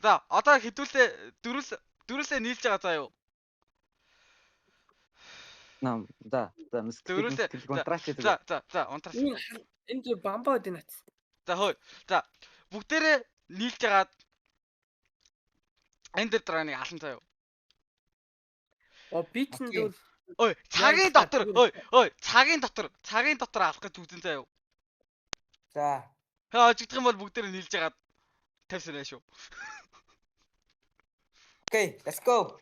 За одоо дөрүүлээ нийлж байгаа заа юу. За Дөрүүлээ. контраст гэдэг. За унтраач. Энэ зүр бамбаа гэдэг нац. За хөөе. За бүгдээрээ нийлж агаад Ender Dragon-ыг алан заа юу. Би ч зүйл Ой, цагийн дотор алах гэж үзэн заа юу. За. Хожигдох юм бол бүгдээрээ нийлж агаад тавьсан шүү. Окей, let's go.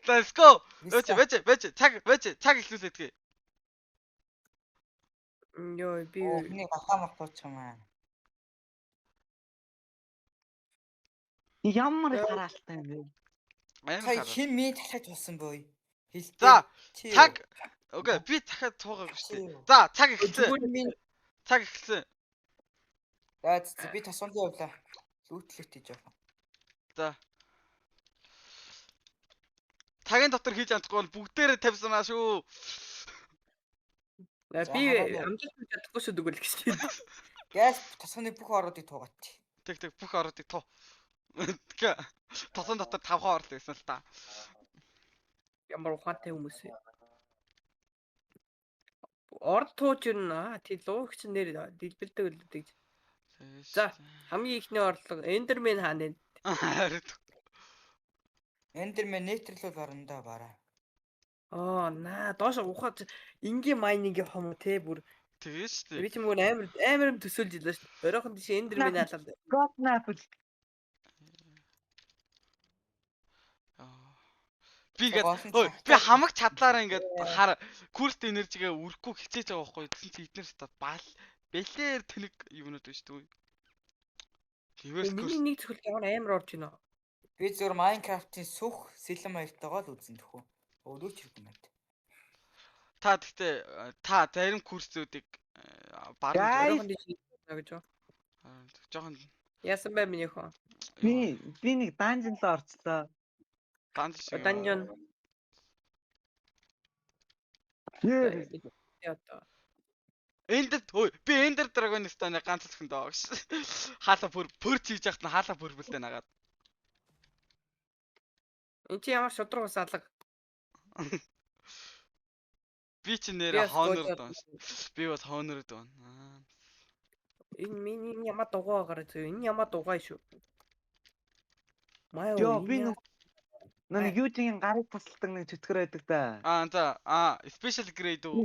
Вэж. Цаг ихлүүлээ тгий. ёо би Миний галаа махууч юм аа. Ямар хараалтай юм бэ? Сая хин ми дахиад тулсан бой. За, цаг. Окей, би дахиад цуугаагүй шүү дээ. За, цаг эхэлсэн. Цаг эхэлсэн. За, би тасвалын явлаа. Лүүтлэгтэй жоохон. За. Цагийн дотор хийж чадахгүй бол бүгдээрээ тавьсанаа шүү. би амжилт чадахгүй шүү дгүүл гэж тийм. Газ тасганы бүх оруудыг туугаат. Тэг бүх оруудыг туу. Тэгээ тосон дотор 5 орд байсан л та. Ямар ухаантай хүмүүс вэ? Орд тууч юу тий луугч нэр дэлбэлдэг үлддэг. За хамгийн ихний орлого Enderman хаана вэ? Enderman нейтрал орондоо бараа. Доош ухаад ингийн майнинг юм те бүр тэгээ шүү дээ. би ч мөр амар төсөөлж илээ шүү. Оройхон тийш Enderman хаалаад. Би хамаг чадлаараа ингээд курст энержигээ үрэхгүй хичээж байгаа байхгүй. Тэгсэн чи эднэр стат бэлээр тэнэг юмнууд байна шүү дээ. Миний нэг зөвхөн амар орж байна. Би зөвхөн Minecraft-ийн сүх сэлэм маягтайгаа л үзэн төхөө. Өөрөө ч юм байна. Та гэхдээ зарим курсүүдийг баруун гэж байна. Жохон яасан бай миний хөө. Би нэг данжин л орцлоо. Данжин. Би Ender Dragon-ыг станаа ганц л хөндөө гэж. Хаалаа пөр хийж яхад нь хаалаа пөрбөлтэй нагаад. Энд чи ямар шудраг ус алга. Би ч нэрэ Honor дон. Би бас Honor дон. Энэ миний ямар дугаа гараа зөө. Энэ ямар дугаа шүү. Йоо би нэг YouTube-ийн гарыг тусалдаг нэг чөтгөр байдаг да. Special grade уу?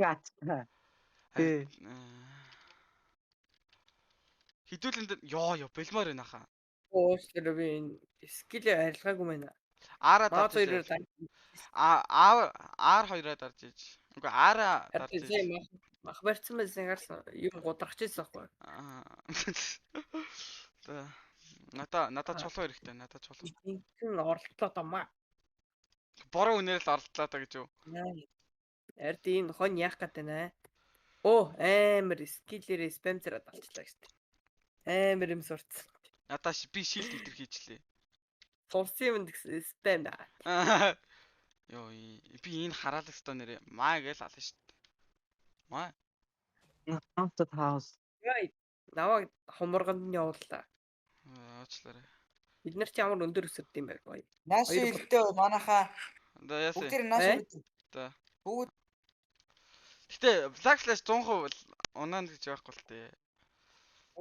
Тий. Хідүүлэнд ёо бэлмаар байна хаа. Тэр би скил арилгаагүй байна. R2-аар дарж иж. Үгүй R-аа дарж иж. Мах барьсан байсан гарсан юм гудрахч байсан байхгүй. За. Надад чулуу хэрэгтэй. Инхэн орлоо тамаа. Бороо үнээр л орлоо та гэж юу? Ард энэ хон яах гэдэг нэ. Амар скиллэрээ спам зэрэг алчлаа гэжтэй. Амар юм сурцсан. Надаа би шилд илтэр хийчлээ. Сурсан юм спам да. Йоо би энэ хараалах ста нэрээ маа гээл ална шүү дээ. Маа. Haunted house. Яа, наваа хумурганд нь явууллаа. Аачлаарай. Бид нар ч ямар өндөр өсөлт юм бэ гоё. Нааш илтээ манайхаа. Да яасан. Бүгд нааш илтээ. Да. Бүгд. Гэтэ Black Flash 100% унаан гэж байхгүй л тээ.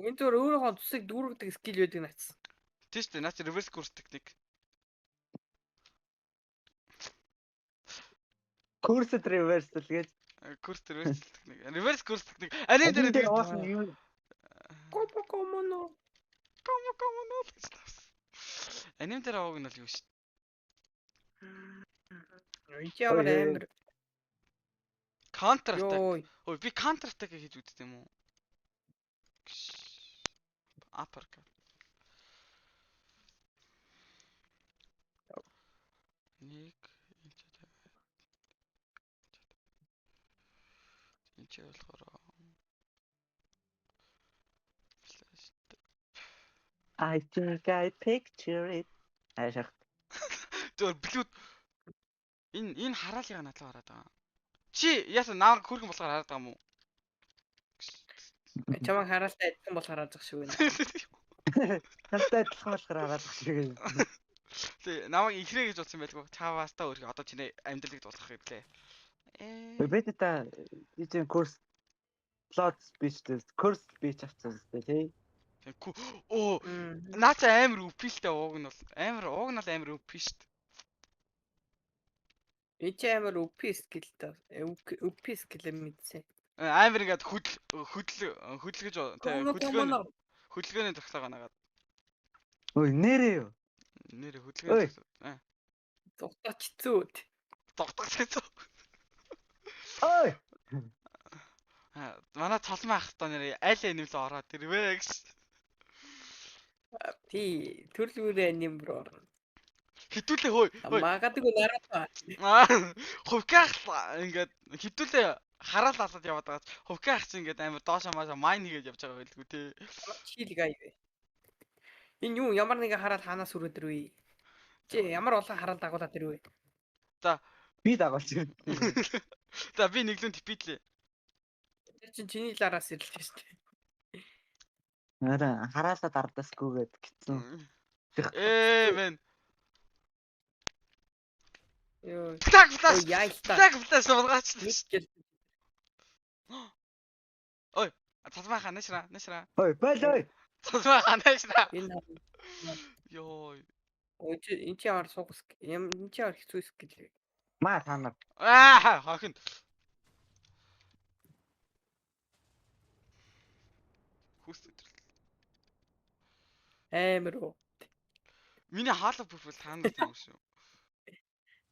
Энэ зөв өөрийнхөө тусыг дүүргдэг скил байдаг наацсан. Тийм шүү дээ. Наач reverse course техник. Course reversal гэж. Course reverse техник. Reverse course техник. Арийн дээр Комоно. Аним дээр авах нь л юу шүү. Энд ямар амар. Counter attack. Ой би counter attack хийж үзтээ юм уу? Uppercut. Нэг энэ болохоор I think I picture it. Ашиг. Зөв блүүд энэ хараалыга надлаа хараад байгаа. Чи яасан нааг хөргөн болохоор хараад байгаа юм уу? Чамаа хараалтай адилхан болохоор хараад байгаа шүү. Хамтай адилхан болохоор хараад байгаа шүү. намайг ихрээ гэж бодсон байлгүй. Чаваас та өөрөө одоо чиний амьдралыг дуусгах хэвлээ. Бид та тийм курс plot speech course speech авчихсан тий. Тэгэхгүй. Оо, Мм. наач амар үпилтэй ууг нь бол амар үпи штт. Би ч амар OP скиллтэй. OP скил мэдсэн. Амар ингээд хөдөлгөж хөдөлгөөний тогтоог нагаад. Ой нэрээ юу? Нэр хөдөлгөөний тогтоог. Тогтооч зүүд. Тогтоож гэсэн. Ой. Манай цолмоо ах та нэр аль нэмлээ ороод ирвэ гэж. Тий, төрлөөрөө нэм бро. Хитүүлээ хөөе. Магадгүй нараа. Хувкаах ингээд хитүүлээ хараал алаад яваад байгаа. Хувкаах чи ингээд амар доошоо маашаа майн хийгээд явж байгаа байлгүй тий. Чил гай. Энэ юу ямар нэг хараад ханаас өрөөд ирвэ. Чи ямар олон хараад дагуулад ирвэ. Би дагуулж байна. За би нэглэн типидлээ. Тэр чин чиний лараас ирлээ шүү дээ. Нара хараасаа дардасгүйгээд гитсэн. Мэн. Йоо. Так Ой яйлаа. Так суулгаач. Мэдгэл. Ой, цалмаа ханашра. Ой, байлаа. Цалмаа ханашра. Энэ Йоо. ой чи энэ чи ямар суугс юм энэ чи ямар хэцүү скил. Маа танаа. Хохин. Хүсэл. Амар уу. Миний хаалга профил таанах юм шүү.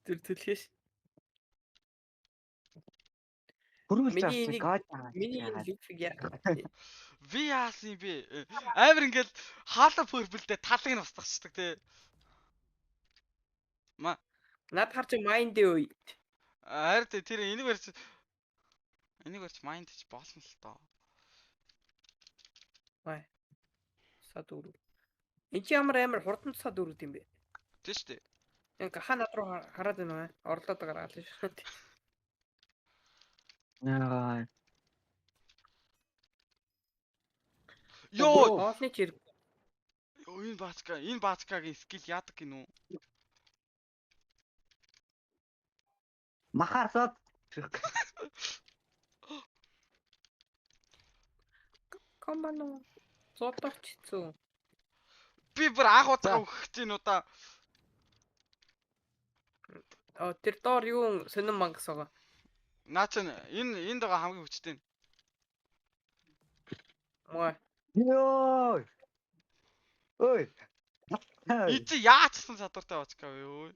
Тэр төлхөөш. Хүрүүлж Миний авчих нэг- гоод. Миний энэ лүфиг яах вэ? Би яасан юм бэ? Амар ингээл хаалга профилдээ талыг нь устгахчдаг те. Над харч майнд өө. Харин тэр энийг барьж майнд ч болсон л тоо. Бай. Сад өрөө. Энд чи ямар амар хурдан сад өрөөд юм бэ? Тэ штэ. Ингээ ханад руу хараад байна уу? Орлоод гараад шүү. Яа. Йоо, Оолны чир. энэ баачкагийн скил яадаг гинүү. Махарсаад Комбано. Зодогч хэцүү. Би бүр анх удаа өгч гин удаа. Тэр доор юу сонин мангас байгаа. Наач энэ дагаа хамгийн хүчтэй. Мой. ёо. Ой. Ич яачсан чадвартай баачкаа вэ өө.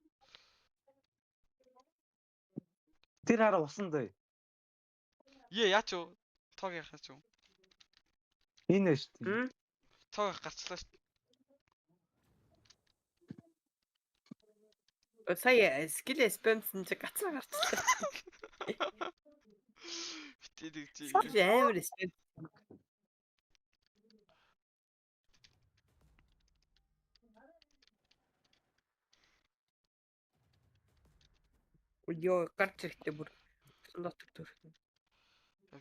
Тэр хараа усан дөө. Яач юу? Тог яхаач юу? Энэ шүү дээ. Хм? Тог гарчлаа шүү. Сая скил спамсэн чи гацаа гарчлаа. Битээ гэж. Скил амар спам. Ой гарч ирэхтэй бүр. Дотор төр.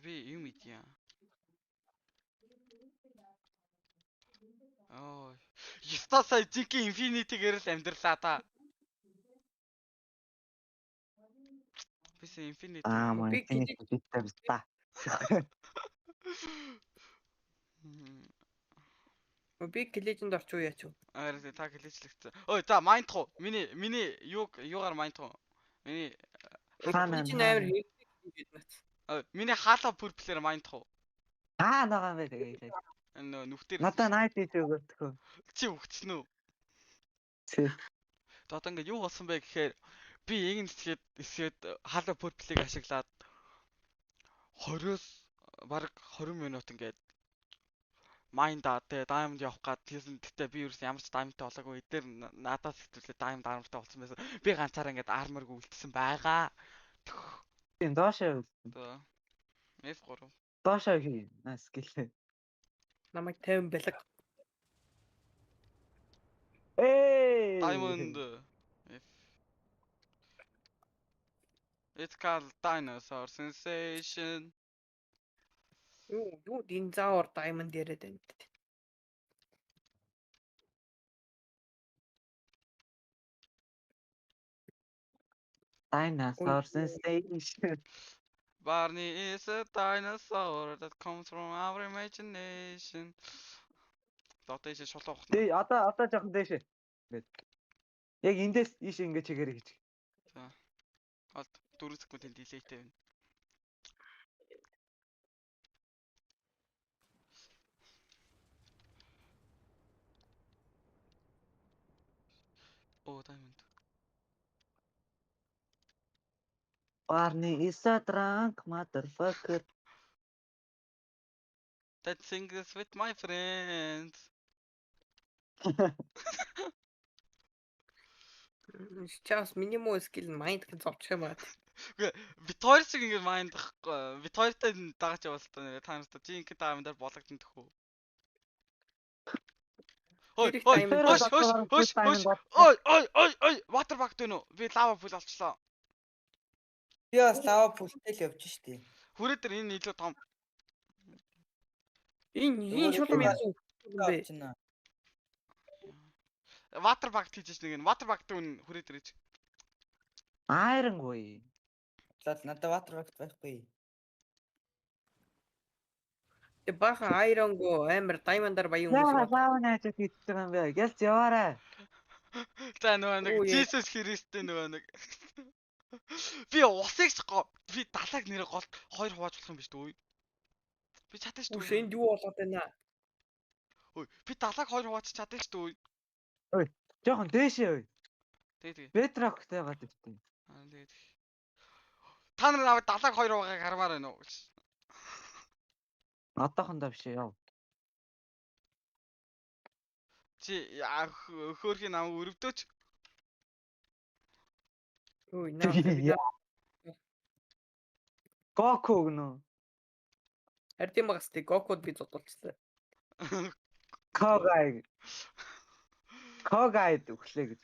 Би юм идья. Ой. Яста сая зинки инфинитигээр л амьдралаа та. Бисэн инфинити. Аа Би мань энийг битээ та. Би клеженд орч уу яач уу? Арай та гэлээчлэгцээ. Ой за майндх уу? Миний юугаар майндх уу? Миний Хаана Чи амар хийгээд нац. миний хаалга пүрплэр майндх уу? Байгаа юм бэ тэгээ. Энэ нүхтэр Надаа найт хийж өгөхгүй. чи өгцөн үү? Чи Одоо ингээд юу болсон бэ гэхээр би ийг нисгээд хаалга пүрплийг ашиглаад 20-оос бараг 20 минут ингээд майнда тэгээ даймонд явах гад тийсэн гэхдээ би ерөөс ямар ч даймонтай болоогүй дээр надаас хэвтүүлээ даймонд армортай болсон байсан. Би ганцаараа ингээд арморг үлдсэн байгаа. энэ доошоо Одоо F3. доошоо хий. Нас гэлээ. Намайг 50 бэлэг. Diamond F. It's called dinosaur sensation. Юу динозавр diamond яриад байна. Dinosaur sensation. Barney is a dinosaur that comes from our imagination. Одоо ийш шулуу ухна. Тий, одоо жоохон дээшээ. Ингээд. Яг эндээс ийш ингэж чигээрэй гэж. За. Алт 4 секундын дилейтэй байна. Оо diamond. Barney is a drunk motherfucker. That sings with my friends. Чаас минимум скил майнд гэж зовчих юм байна. Үгүй бит хоёр шиг ингэ майнд дахгүй. Бит хоёртай дагаж явал та нэрээ та нартай чи ингэ diamond-аар болгосон тэхүү. Ой, Тэр их ой, diamond ой, ой, ой, ой, ой, water bag дөнө. Би lava pool олчлоо. Би бас лава пултэй л явж штий. Хүрээ дээр энэ илүү том. Энэ шулуун яасан бэ? Чина. Water bag хийж нэг энэ water bag дүүн хүрээ дээр ич. Айрангуй. Лал надад ватер багт байхгүй. Тэ бахан айронго амар diamond-аар баян Яа, хүмүүс. лав наач хийж байгаа юм бэ? Гэлж яваарай. За нөгөө нэг Оо, яа. Jesus Христийн нөгөө нэг. Би усыг би далайг нэрээ гол хоёр хувааж болох юм биш үү? Би чадаж шүү. Үш энд юу болоод байна? Ой, би далайг хоёр хувааж чадаж шүү. Жоохон дээшээ. Тэгээ. Bedrock-тэй гад өвтэй. Аа тэгээ. Та нар аваад далайг хоёр хувааг хармаар байна уу? Одоохондоо биш яв. Чи хөөрхийн нам өрөвдөөч. Ой, наа. Гоку гэнэ. Харин багс тий Гокуд би зодуулчихлаа. Когай өглөө гэж.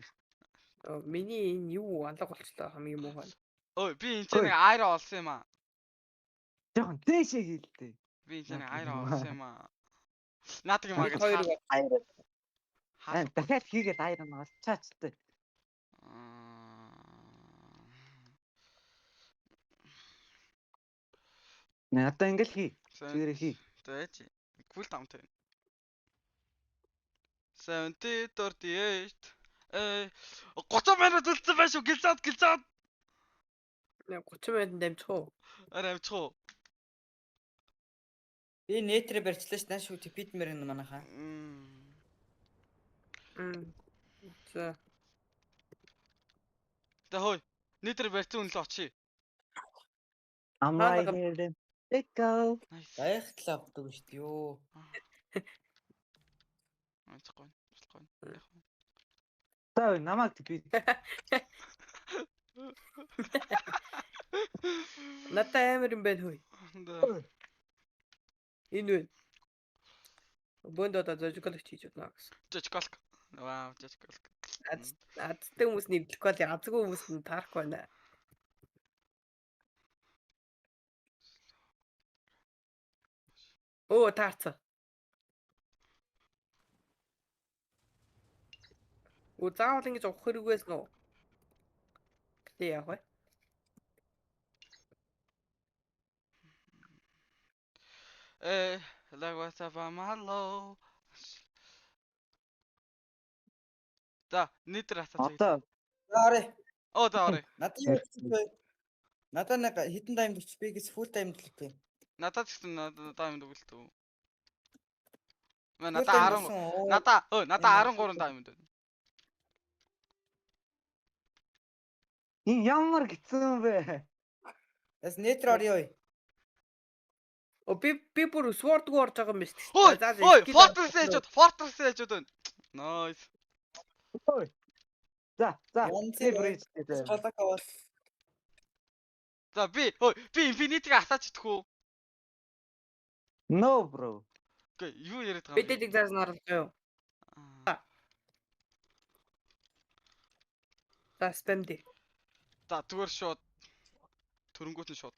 Миний энэ юу алга болчлоо хамгийн муу байна. Ой, би энэ ч нэг айра олсон юм аа. Жоохон дээшээ хийлдээ. Би энэ нэг айра олсон юм аа. Наадаг юм аа гэж. Хоёр Дахиад хийгээд айран олчаачтай. Нэ одоо ингээл хий. Чигээрээ хий. Тэгэж. Кул тамтай. 70 38. 30 минут үлдсэн байх шүү. Гэлзаад. 30 минут дамжих. Арай амчих. Би нэтрэ барьчлаа ш нааш үү бид мэрэн манайхаа. За. Тэ хой. Нэтэр барьсан үнэлээ очие. I'm right here then. Let go. Nice. Байхлаа авдаг шүү дээ ёо. Амчихгүй. Таа намайг би. Надад амар юм байна хөөе. Энэ үү. Бөндөө зожиглох хийж байна гэсэн. Жижигалк. Вау, жижигалк. Азтай хүмүүс нэвлэх бол азгүй хүмүүс нь таарахгүй байна. Оо, таарцаа. Уу заавал ингэж авах хэрэггүйс нөө. Гэтэ яах вэ? Like what's up on my low. За, нэтэр хатаач. Одоо Аарэ. Оо, даарэ. Надад юу гэсэн бэ? Надад нэг хитэн тайм өгч би гэж full time төлөв. Надад ч гэсэн надад юм дүгэлтүү. Надад 10. Надад 13 тайм дээ. энэ ямар гисэн юм бэ? Яс нэтр орё. О би бүр sword орж байгаа юм биш үү? Ой, Fortress ээжүүд байна. Nice. Ой. За, Янзын бridge дээр. Чалак авал. За би Infinity-г асаач идэхүү. No bro. Окей, юу яриад байгаа юм бэ? Бидэд заас наарлаа юу? За spam дээ. За зүгээр шууд төрөнгөт нь шууд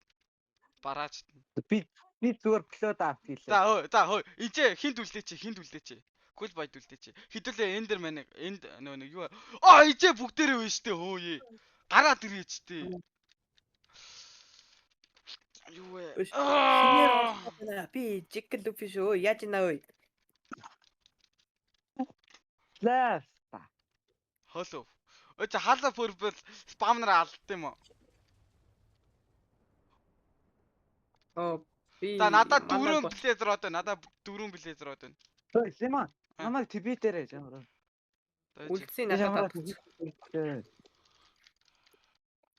барааж. Би зүгээр плот авт гэлээ. За хөөе. Энд хинт үлдээч. Кул байд үлдээч. Хэдүүлээ Enderman энд нөгөө юу. Энд бүгдээрээ вэ штэ хөөе. Гараад ирээч дээ. Юу вэ? Хинээр орох байна. Би жиггэл Люфи шүү. Яаж ийна вэ? Ласт. Холов. Өч халаа пөрбөл спамнараа алдсан юм уу? Оо би За надад манай 4 блейзер одоо надад 4 блейзер одоо. Ой, Лимон. Намайг TV дээрээ жамраа. үлдсэн Би надад жамраа авчих. TV.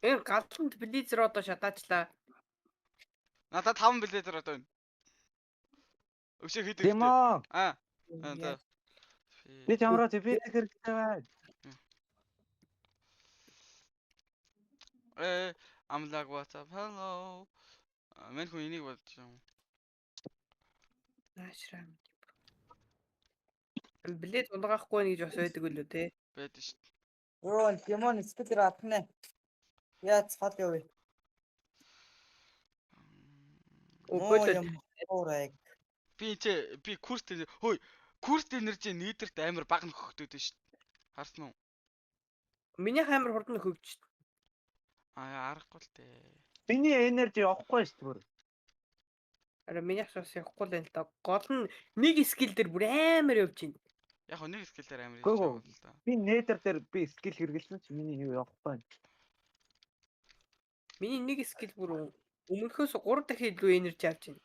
Энэ галчмд близер одоо шатаачлаа. Надад 5 блейзер одоо байна. Өшөө хэд вэ? Лимон. За. Би жамраа TV хэрэгтэй байна. I'm like what's up? Hello. Мэн хүн энийг болж юм. Наашраа. Блэд унгаахгүй нэг гэж бас байдаг үлээ те. Байдаг шүү дээ. Юу Тимон спикер атна. Яа цаад явъя. Өөхөлөө Уурайг. Би курс дээр хөөе. Курс энержи нийтэрт амар бага нөхөхдөд шүү дээ. Харсан уу? миний хамар хурдан хөгж. Аргагүй л дээ. Биний энержи явахгүй шүү дээ. Ара миний бас явахгүй л энэ л да. Гол нь нэг скил дээр бүр амар явж байна. Яг хөө нэг скил дээр амар Гөө, явж байгаа л да. Би нетер дээр би скил хэрэглэсэн чи миний юу явахгүй байна. Миний нэг скил бүр өмнөхөөс 3 дахин илүү энержи авч байна.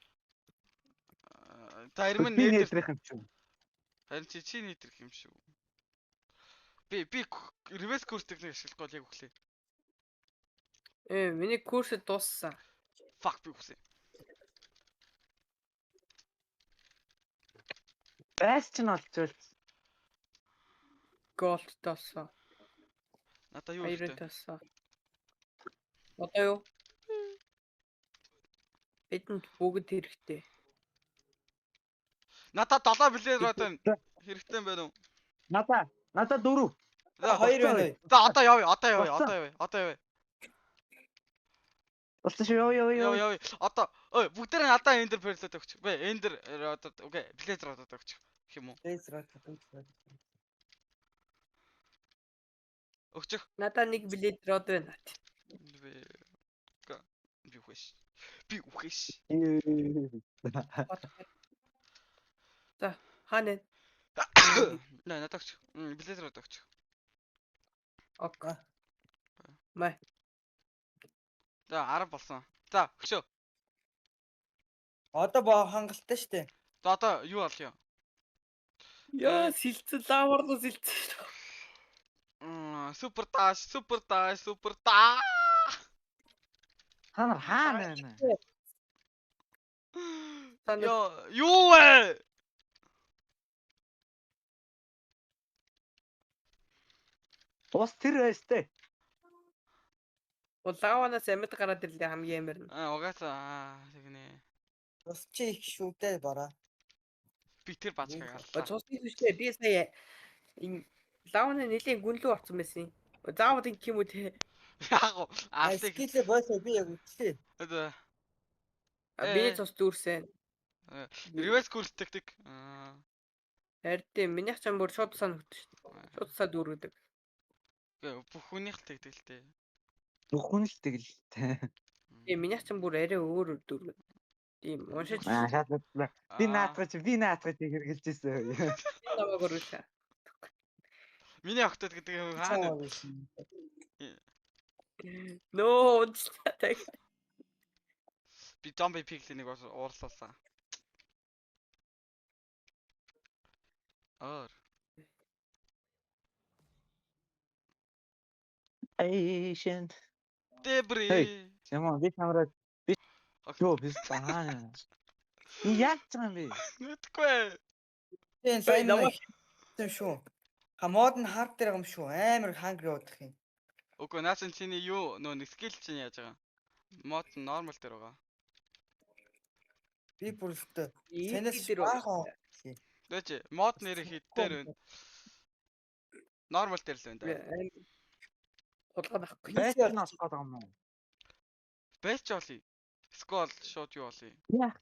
Зарим нь Би нэтер нетерх юм шүү. харин чи нэтэрх юм шүү. Би reverse курс техник ашиглахгүй л яг өглөө. Миний курс дууссан. Fuck би үхсэн. Бэс ч нь олцвол Голд дууссан. Надаа юу Хоёрын вэ? дууссан. Одоо юу? Бидэнд бүгд хэрэгтэй. Надаа 7 блейзер одоо хэрэгтэй байна уу? надаа 4. За Хоёр байна. За одоо явъя. Болтой шүү ёо. Яа. Одоо бүгдээрээ надаа эндер перлот өгч. Бэ эндер одоо окей, блейзер одоо өгч. Гэх юм уу? Өгчих. Надаа нэг блэд род байна. Би үхэш. За, хаана? Наа надад өгч. Блейзер одоо өгч. Ок. Май. За 10 болсон. За өгшөө. Одоо боо хангалттай штэ. За одоо юу болё? Яа, сэлцэн лаварлуу сэлцэн. Супер таш. Ханар хаана байна? Юу вэ? Ус тэр байстэй. Улааванаас амьд гараад ирлээ хамгийн амар нь. Угаасаа тэгнэ. Бас чи их шүүтэй бараа. Би тэр бацхаг аллаа. Цусны хүчтэй би сая энэ лавны нэлийн гүнлүү орсон байсан. Заавал ингэ юм уу те. Яг аалтыг. Скилээ бойсоо би яг үтлээ. Одоо Би цус дүүрсэн. reverse course tactic. Харин минийх ч бүр шууд санагдчих шүү дээ. Шууд сад дүүргэдэг. Бүх хүнийх л тэгдэлтэй. Бүхэн л тэгэлтэй. Минийх ч бүр арай өөр дүүргэдэг. Тийм уншиж Шаадлаа. Би наатгач хэрэгжилж ирсэн. намайг өрөөшөө. Миний октод гэдэг юм хаана? Ноо уншдаг. Би зомби пиглинийг уурлуулсан. Patient. Дебри. Ямар би камераа ёо биш таана. Яг ч юм бэ. Мэдгүй. Тийм сайн намайг тийм шүү. Мод нь хард дээр юм шүү. Амар хангри удах юм. Үгүй наасан чиний юу нөө скил чинь яаж байгаа? Мод нь нормал дээр байгаа. Би бүрэлдээ. Танаас Танаас баахан. Дөөч мод нэр хэд дээр байна? Нормал дээр л байна да. Хулгай байхгүй. Бэснаас гадаг юм уу? Бэсч олъё. Скол шууд юу олъё? Яа.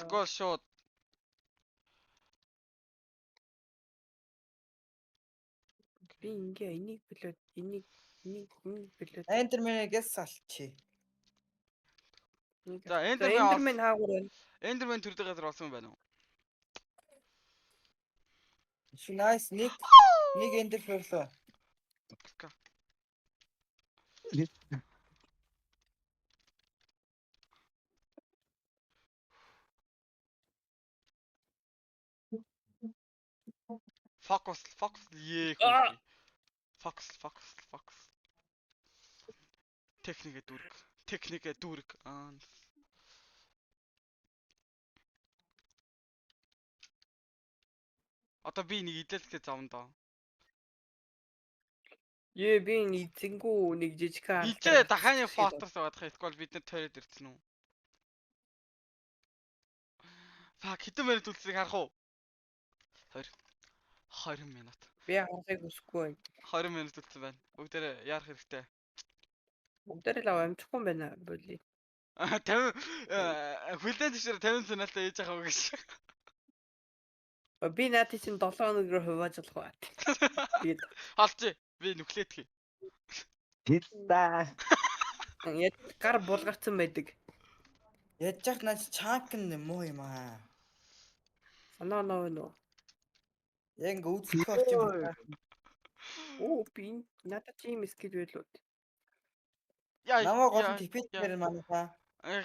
Скол шууд Би ингээ энийг билээд энийг билээд Эндермэнээс салчи. За, Эндермен хаагур байна. Эндермен төрдөг газар олсон юм байна уу? Nice нэг эндер ферлөө. Focus ээ. Аа! Focus. Техникэ дүрг. Одоо би нэг идэлтэй завн доо. Би эзэнгүү нэг жижигхэн Ичээ даханы фотос авах эсвэл бид нар тойроод ирсэн үү? Фак хэдэн минут үлсийг харах уу? 20 минут. Би харахыг хүсэхгүй байна. 20 минут үлдсэн байна. Бүгдээрээ яарах хэрэгтэй. Бүгдээр л амжихгүй байна боли. 50 хүлэн зөвшөөр 50 санаалтай ээж ахав гэж. Би наадын чинь 7 хоногоор хувааж болох бат. Тэгээд Халчи. Би нүклеэтгий. Пицца. яг гар булгарцсан байдаг. Ядчих наа чампион муу юм аа. Санаа нөө. Яг ингээ үзэх болж юм байна. Оо би надад тийм скил байлуу. Намаа гол типээр манайхаа.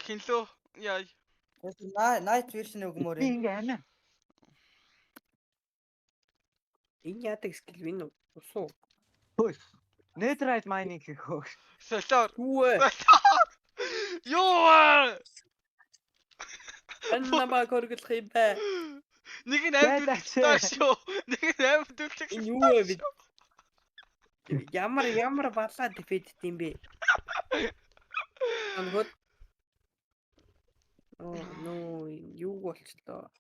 Хинлөө. Яй. Night version өгмөр Би юм. ингээ амиа. Энэ яадаг скил вин үү? Усуу. Хөөс. Netherite mining хийх хөөх. Солиор. Юу вэ? Юу. Аннамаа көргөлөх юм бэ? Нэг нь амьд шүү. Нэг нь амьд үлдэх. Энэ юу вэ бид? Ямар балаа дефет тийм бэ? Ангууд. Ноо юу болчлоо.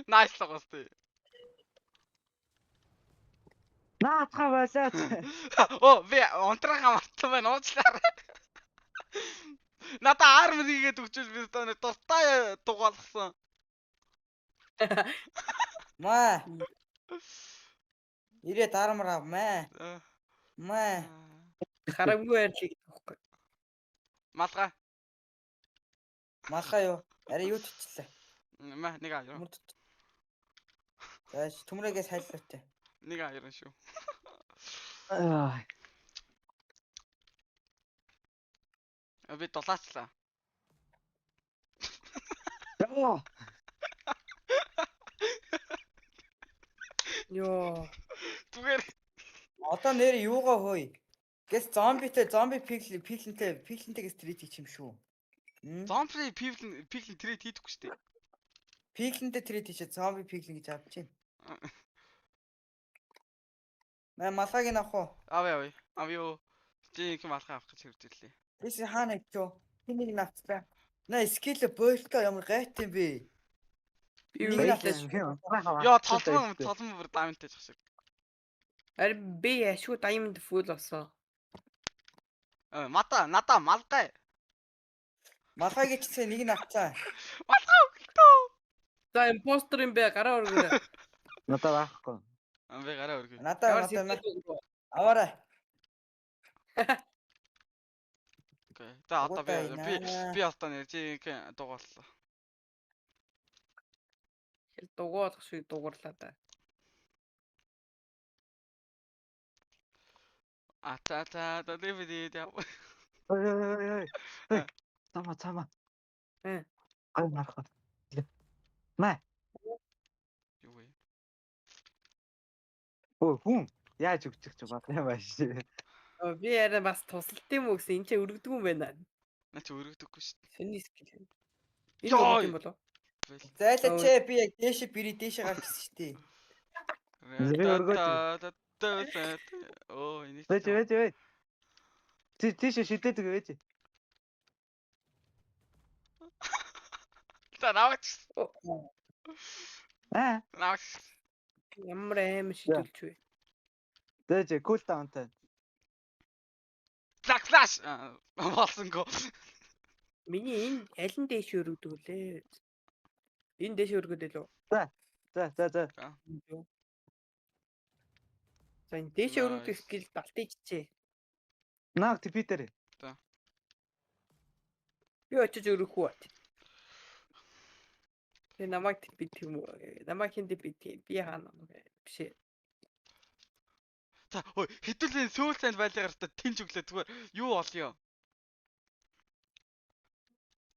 Nice л гостой. Наатха болоод. Би онтрахаа мартсан байна уучлаарай. Надаа арм нэгээд өгчүүл би одоо нэг дуртай дугаалгасан. Маа. Ирээ дарамар ав маа. Маа. Харамгүй ярьлыг гэхгүй. Малгай. Малхаа юу? Арай юу тичлээ. Маа нэг аяа. За төмрөгөөс хайлттай. Нэг аяарн шүү. Би дулаачлаа. Яа. Йоо. Түгээр Одоо нэр юугаа хөөе? Гэс зомби пиглэнтэй стрит хийх юм шүү. зомби пиглэн трейд хийдэггүй шүү дээ. Пиглэнтэй трейд хийчээ зомби пиглэн гэж авч чинь. Мэ малхагийн авах уу? Авъя. Чи их малхаа авах гэж хэрж ирлээ. Тэс хаана ичөө? Тэнийг навцлаа. На скил бойлто ямар гайт юм бэ? Би Нэг үйлдэж. Яа толгон бүр даамтай жах шиг. Ари би ашгүй diamond full болсон. Надаа малгай. Малхагийн чинь нэг нь авцаа. Малгай өгөлтөө. За импостер юм бэ гараа өргөрөө. Надад байхгүй. Би гараа өргөе. Надаа аваарай. Окей. За одоо би одоо нэр чи дугааллаа. Хэл дугуулах шиг дугуурлаа да. Та дэвид яа. Ой. Цама. Ай марха. Мэ. Юу вэ? Хүн яаж өгчих ч байна маш. Би яриа бас тусалт юм уу гэсэн энэ ч өргөдөг юм байна. На чи өргөдөггүй шүү дээ. Сэний скил. Энэ юу юм болов? Зайлаач би яг дээшээ дээшээ гарч ирсэн шүү дээ. Оо энэ. Вэж. Тийш шидэдэг вэж. За наваач. Наваач. Ямар аим шидүүлж вэ? Дэж кул таунтай. Флаш. Болсонго. Миний энэ аль нь дээш өргөдөг лээ? Энэ дээш өргөдөг лөө. За. За энэ дээшээ өргөдөх Nice. скил далтыг чичээ. Наа TP дээр. Би очиж өргөх үү. Тэгээ намайг би тийм үү. Намайг хинт би тийм. Би хаана биш ээ. За ой хэдүүлэн сөүл санд байлгаар та тэнж өглөө зүгээр юу олё.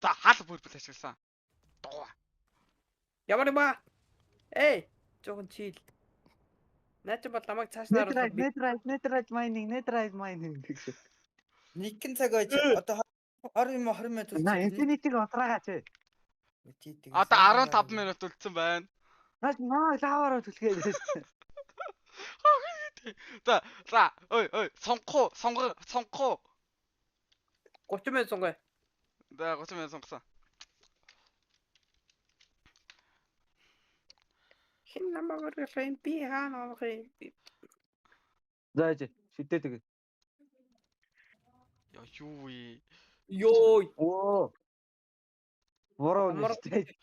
За хаал бүрбэл ашигласан. Дуу. Ямар юм аа? Эй, жоохон чийл. Наач бол намайг цааш наруулах. Netherite mining. Нэгэн цаг ойж одоо 20 минут На Infinity-г отраагач. Одоо 15 минут үлдсэн байна. Наа лаваараа түлхээд байсан. За ой сонгоо. 30 минут сонгоо. Да 30 минут сонгосон. Хин намайг өргөсөн би хаана авах юм? Зааж шидээ тэгээ. Яа юу вэ? Йоо. Оо. Вороо нэстэй.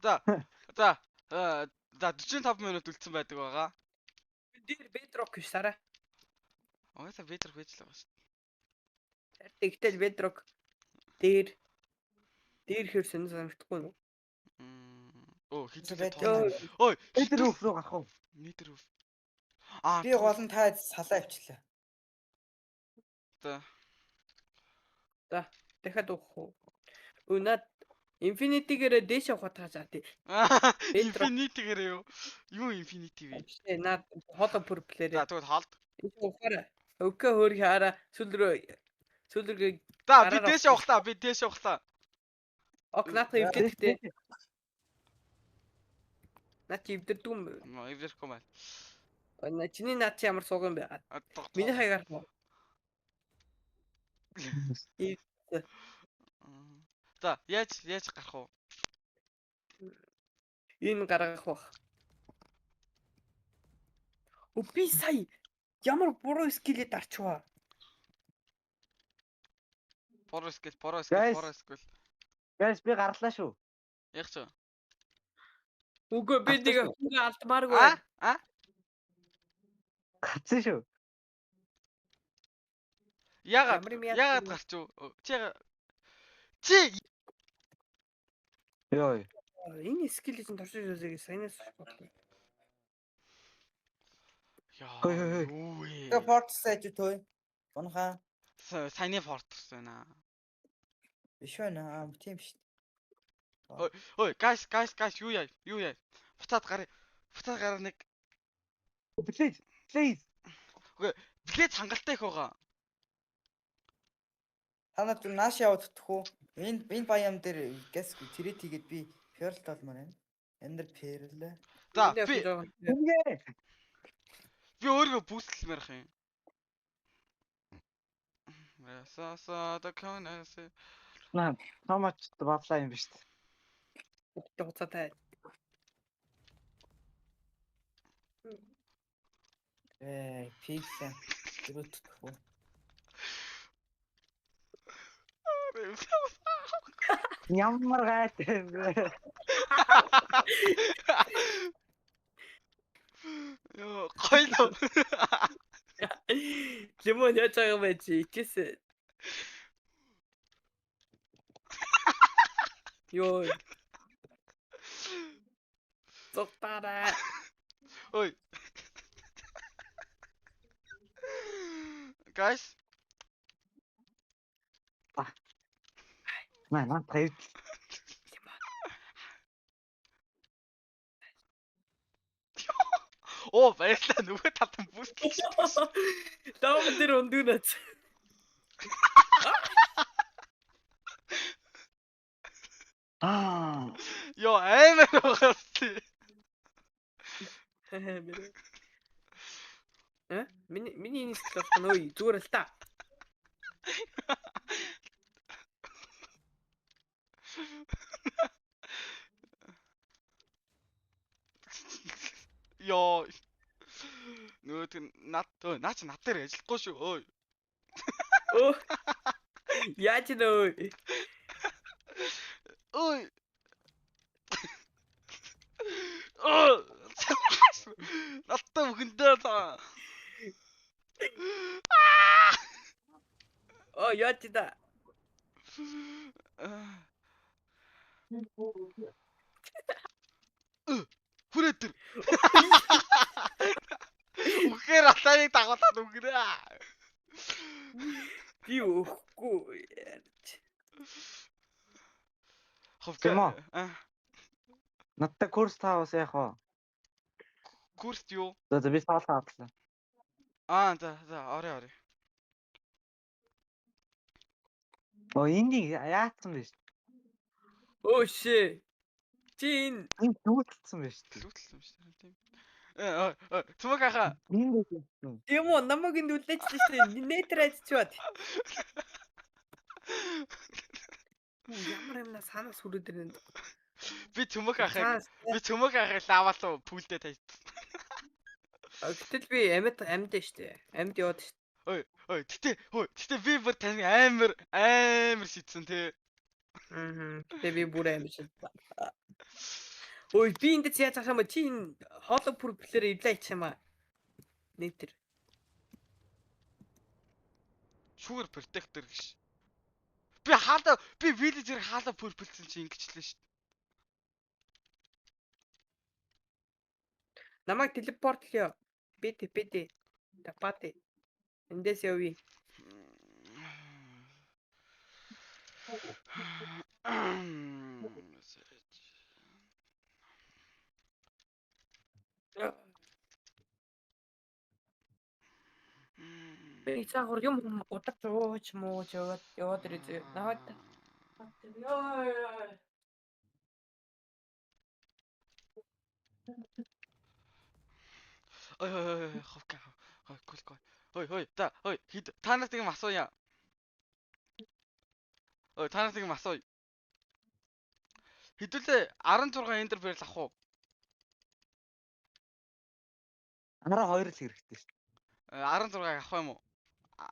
За 45 минут үлдсэн байдаг байгаа. Дээр bedrock биш сараа. Угаасаа ветер байж л байгаа шүү. Тэгтэл bedrock дээр хэр санагдахгүй юу? Оо Bedrock. хитээ. Ой Nether roof руу гарах уу? Nether roof. Би гол нь та салаа авчлаа. За. Дахиад уух уу? Өнөөд Infinity-гээр дээш явах тааж аа тий. Infinity-гээр юу? Юу Infinity вэ? Наад холо пүрплэрээ. За тэгвэл хаалт. Ухаараа. Өкө хөрх хараа сүлрөө. За би дээш явахлаа. Ок наата эвдэрхтэй. Наач эвдэрдэг юм. Эвдэрхгүй маа. Чиний наад чи ямар сууг юм бэ? Миний хайгаар муу. За яаж гарах уу? Энэ гаргах бах. Би сая ямар буруу скилэд арчваа. Поро скил. Guys би гарлаа шүү. Яг ч. Үгүй би нэг хүн алдмааргүй. Гацсан шүү. Яагаад гарч юу? Чи Йой. Энэ скилийг туршиж үзье саянаас бодлоо. Яа. Хөөе. Юу вэ? Тэгээ форт сайж төй. Унхаа. Саяны фортс байна. Биш байна. Тийм шүү. Ой, guys, юу яа? Буцаад гараа нэг. Please. Блэд хангалттай их байгаа. Танад нааш яваад төх үү? Энэ баям дээр гэс тэрэт хийгээд би ферлт олмоор байна. Эндэр ферлээ. За Үнгээ. би өөрөө бүүсгэлмээр ах юм. Ясаа да канаас. Наа томоч бадлаа юм биш үү? Ухтаа хуцаатай. Пиксэн. Тэрүүт төх үү? Ямар гайтай бэ? Ёо, гойлоо. Лимон яаж байгаа юм бэ чи? Кис. Йоо. Зогтараа. Ой. Guys, Наа тайд. оо баярлалаа нөгөө талдан бүүстэл. Таам дээр өндөнөц. Ёо амар байгаас. Миний энэ скил авах нь зүгээр л та. Ёо. Нөгөө наа чи над дээр ажиллахгүй шүү. Ой. Оо. Яаж нөө? Ой. Надтай бүхэндээ таа. Оо яа чи да. Хүрээ тэр. Үхээр атааны дагуулад үгрээ. Би өөхгүй. Ховка. Тимо. Надтай курс таавас яах вэ? Курс юу? За би саал хаадлаа. За орой. Оо энийг яатсан биш. Оо шээ. Чи энэ Энэ дүүтэлсэн биш. Лүүтлсэн юм шиг тийм. Цүмэг хаа. Энэ дүүтэлсэн. тийм үү намайг энд үлдээчихлээ шүү дээ. Нэтэр айдчихваад. Ямар юмнаа санаас хүрээд ирэн. Би цүмэг хахыг лаваалуу пүүлдээ тавьсан. Гэтэл би амьд штэ. Амьд яваад штэ. Гэтэ би бүр таны амар шидсэн те. Тэгээ би бүр амьд шил. Ой би энд яаж ахах юм бэ? Чи энэ хоолой пүрплээр эвлээ ич юм аа. Нэтэр. Sugar protector гэж. Би villager хаалаа пүрплсэн чи ингэчлээ шүү. Намайг телепортлё. Бити. Тапати. Эндээс явъя. Би цаахаар юм удаж ууч мууч яваад ирээ. Наваад. Ховка. Гол. Та нарт юм асууя. Та нарт юм асууя. Хэдүүлээ 16 эндер барил авах уу? 12 л хэрэгтэй шүү. 16 авах юм уу?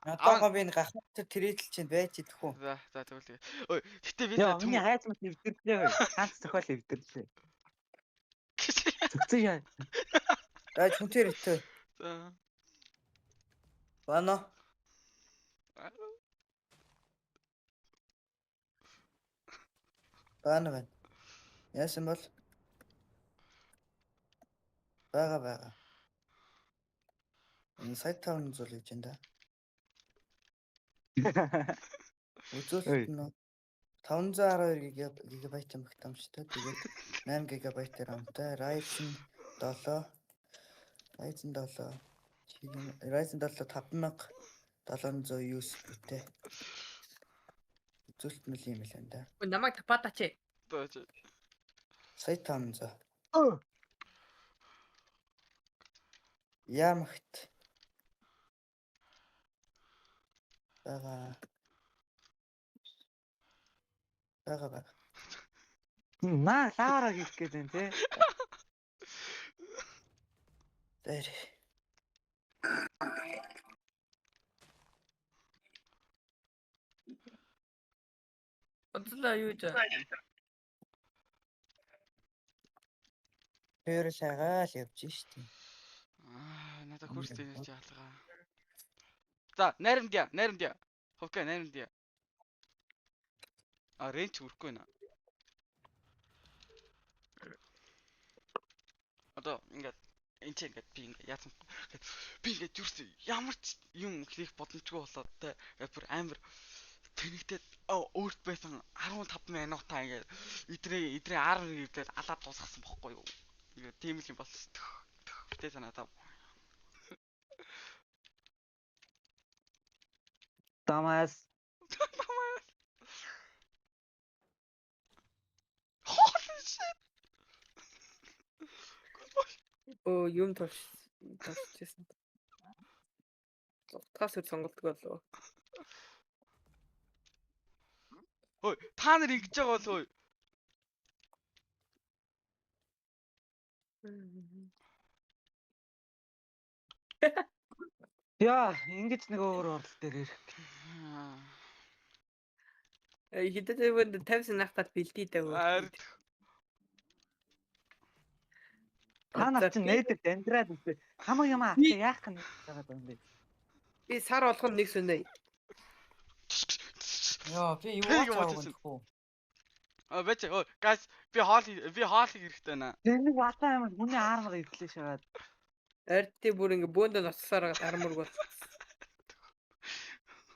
Надаагаа би энэ гахалт тэрэтл чинь байж идэх үү? За тэгвэл. Гэтэ би Яа, миний хайц мэт эвдэрлээ. Ганц зохиол эвдэрлээ. Зүгцэн яа. Гайж хүнтэр итээ. За. Бано. Бано. Яасан бол? Бага. Энэ сайт таавны зүйл гэж энэ да. Үзүүлэлт нь 512 GB магтаамжтай. Тэгээд 8 GB RAM-тай Ryzen 7 5700 USB-тэй. Үзүүлэлт нь юм л энэ да. Намайг тапатаач. Сайт 500. Ямагт. Бага. Наа лаараа хийх гээд байна те. Тэр. Одлоо юу жаа. Тэр сайгаал явж штий. Надад хурц энерги хаалгаа. За, найрамдя. Ховка найрамдя. Ренч хүрхгүй наа. Одоо ингээд би ингээд яасан. Би ингээд юурс ямар ч юм хийх боломжгүй болоод те бүр амар тэнэгдээд өөрт байсан 15 минутаа ингээд идрээ 10 хэвлээд алаад дуусгасан бохгүй юу. Ингээд тийм л юм болсон. Тэ санаа. Тамаас. Holy shit. Оо юм тасчихсан. Зогтгаас өр сонголтгүй болов. Та нар ингэж байгаа болов. Яа, ингэж нэг өөр орол дээр ирэх. Хитэд өнд 50 нахтад бэлдээ даа. Та нар чинь нээдэг амьдраад үстэй. Хамаг юм аа. Би- Яах гэж байгаа юм бэ? Би сар болгоно нэг сүнэ. Яа, би юу Тэг ч юм авах утсан. гэхгүй. Бэч guys би хоол хэрэгтэй наа. Тэнийг батаа юм хүний армаг ирлээ шагаад. Арти бүр ингээ бөөндө ноцсоор гад армург бол.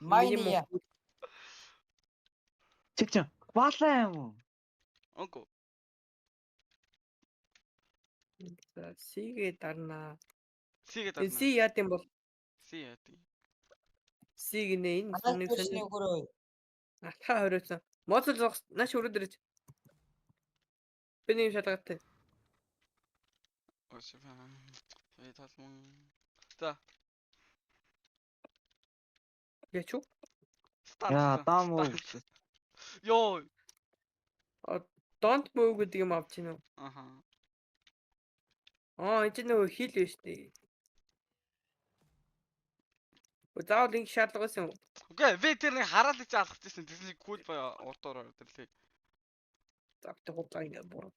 Майния. Чи чинь балаа юм уу? Онко. За сигээ дарнаа. Сигээ Энэ дарна. си яат юм бол Си яа тий. си гинэ энэ Анаа сүнийг төшний сони. өгөрөө. Ата хориоцсон. Моцол зогс нааш өрөөд ирэж. Би нэг шалгаатай. Ошфаа. Эй талмун. За. Яч уу? Яа, дам уу. Йоо. Don't move гэдэг юм авч гинэ. Аха. Энэ ч нөгөө хил биш дээ. Заавал ингэ шаардлагаас юм. Окей, би тэр нэг хараал гэж алгаж ирсэн. Тэсний кул бай урдуур тэрлээ. Завтай хугацаа ингэ буруу.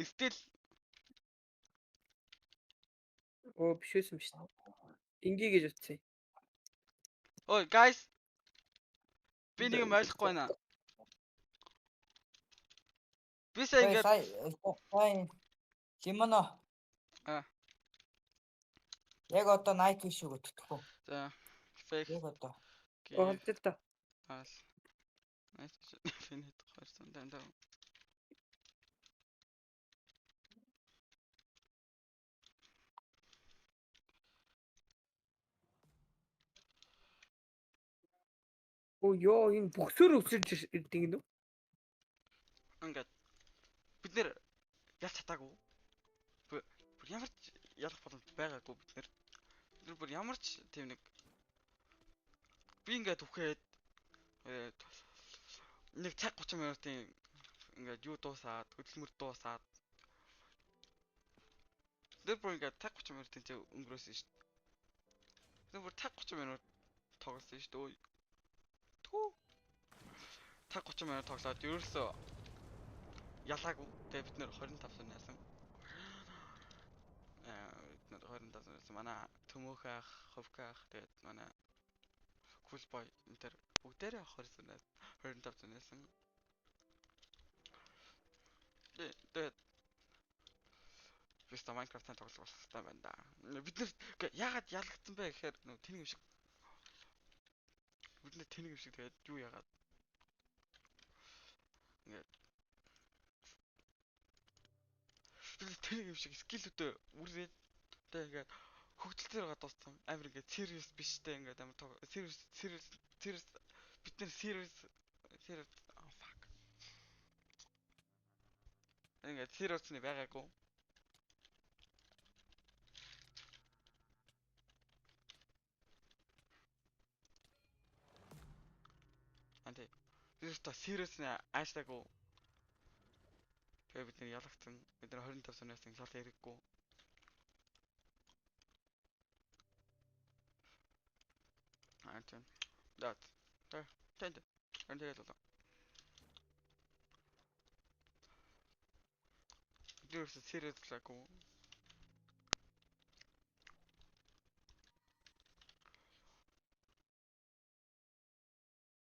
Стил Биш юм шүү дээ. Ингээ гэж утсан. ой guys. Би нэг юм ойлгохгүй байна. Би сая ингээд Сай. Кимоно. А. Яг одоо Nike шүү гэдэггүй. за fake Яг одоо. Олдтой та. аас. Найс финит харсан дандаа. Ёо энэ бөхсөр өсөрж ирдэг нүү. Ингээд бид нэр ялч чадаагүй. Бүр ямар ч ялах боломж байгаагүй бид нэр. Бид нэр бүр ямар ч тийм нэг би ингээд үхээд нэг цаг 30 минутын ингээд юу дуусаад хөдөлмөр дуусаад тэр бүр ингээд цаг 30 минутын ч өнгөрөөсөн шүү дээ. Тэр бүр цаг 30 минут тоглосон шүү дээ. Түү. Цаг 30 минут тоглоод ерөөсөө ялаагүй. Тэгээ бид нэр 25 сая яасан. Бид нэр 25 сая яасан. Манай төмөөх ах, ховк ах тэгээд манай cool boy энэ төр бүгдээрээ 25 сая яасан. Тэгээд Vista Minecraft-ын тоглох болсон байна да. Бид нэр яагаад ялагдсан бэ гэхээр тэнийг юм шиг бид нэр тэнийг юм шиг тэгээд юу яагаад ингээд тэнийг юм шиг скиллүүдээ үрээд тэгээд ингээд хөгжилтөөр байгаа дууссан. Амар ингээд serious биштэй ингээд амар serious бид нэр serious oh fuck. Ингээд serious-ны байгаагүй. Анти би serious-ны аашлаагүй. Тэгээ бид нэр ялагдсан. Бид нэр 25 сая яасан шал хэрэггүй. Антен. Дат. Тэнд. Тэгээд болоо. Дээрс serious лаагүй.